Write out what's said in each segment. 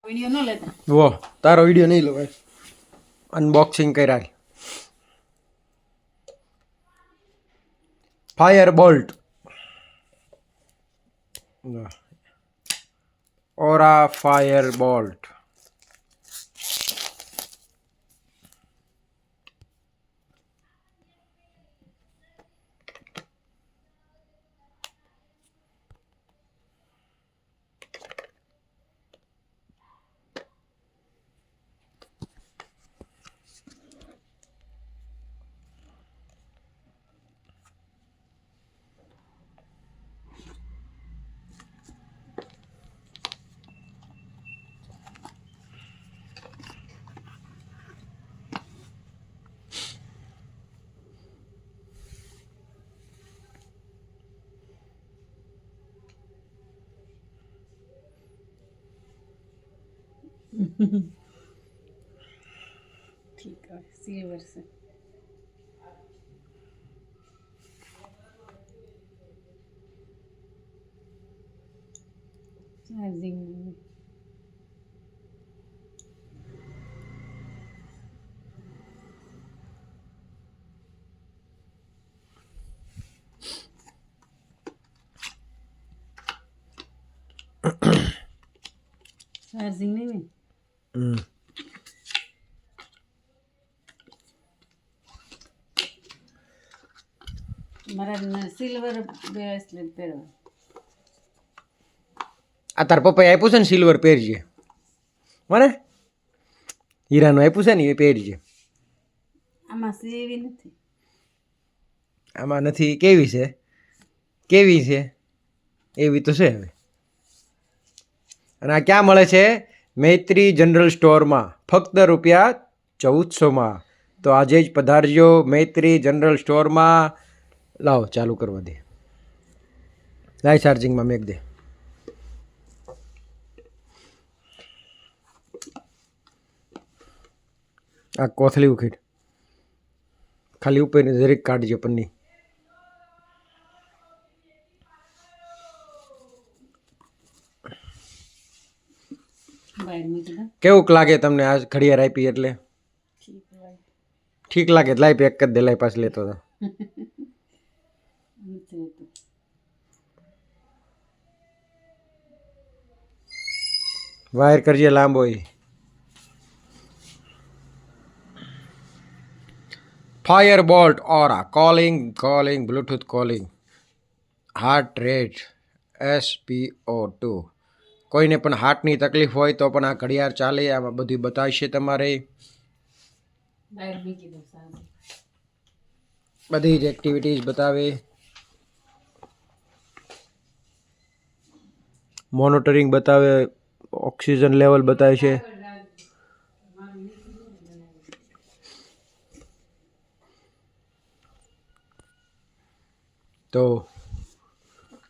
video ન લેતા वो तारो वीडियो नहीं लो भाई अनबॉक्सिंग करा फायर बोल्ट ओरा फायर बोल्ट ठीक है सिल्वर से चार्जिंग चार्जिंग नहीं में મારા સિલ્વર બ્રેસલેટ પહેરવા આ તાર પપ્પાએ આપ્યું છે ને સિલ્વર પહેરજે મને હીરાનું આપ્યું છે ને એ પહેરજે આમાં સેવી નથી આમાં નથી કેવી છે એવી તો છે હવે અને આ ક્યાં મળે છે મૈત્રી જનરલ સ્ટોરમાં ફક્ત ₹1400 તો આજે જ પધારજો મૈત્રી જનરલ સ્ટોરમાં લાવો ચાલુ કરવા દે લાઈ ચાર્જિંગમાં મેક દે આ કોથળી ઉખેડ ખાલી ઉપરની જરીક કાઢજો પન્ની બહાર મૂકી દો કેવુંક લાગે તમને આ ઘડિયાળ આપી એટલે ઠીક લાગે લાઈ પેક કરી દે લાઈ પાછું લેતો હતો વાયર કરજે લાંબો Fire Boltt Aura calling Bluetooth calling heart rate SpO2 કોઈને પણ હાર્ટની તકલીફ હોય તો પણ આ ઘડિયાળ ચાલે આમાં બધું બતાવશે તમારે બહાર મૂકી દો સાંજે બધી જ એક્ટિવિટીઝ બતાવે મોનિટરિંગ બતાવે ઓક્સિજન લેવલ બતાવે છે તો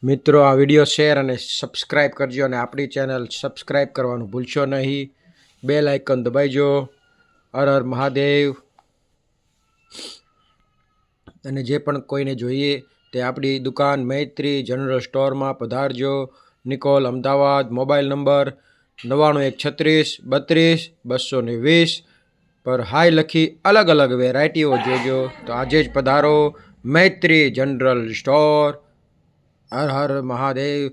મિત્રો આ વિડીયો શેર અને સબસ્ક્રાઈબ કરજો અને આપણી ચેનલ સબસ્ક્રાઈબ કરવાનું ભૂલશો નહીં બેલ આઇકન દબાઈજો હર હર મહાદેવ અને જે પણ કોઈને જોઈએ તે આપણી દુકાન મૈત્રી જનરલ સ્ટોરમાં પધારજો નિકોલ અમદાવાદ મોબાઈલ નંબર 9136323220 પર હાય લખી અલગ અલગ વેરાયટીઓ જોજો તો આજે જ પધારો મૈત્રી જનરલ સ્ટોર હર હર મહાદેવ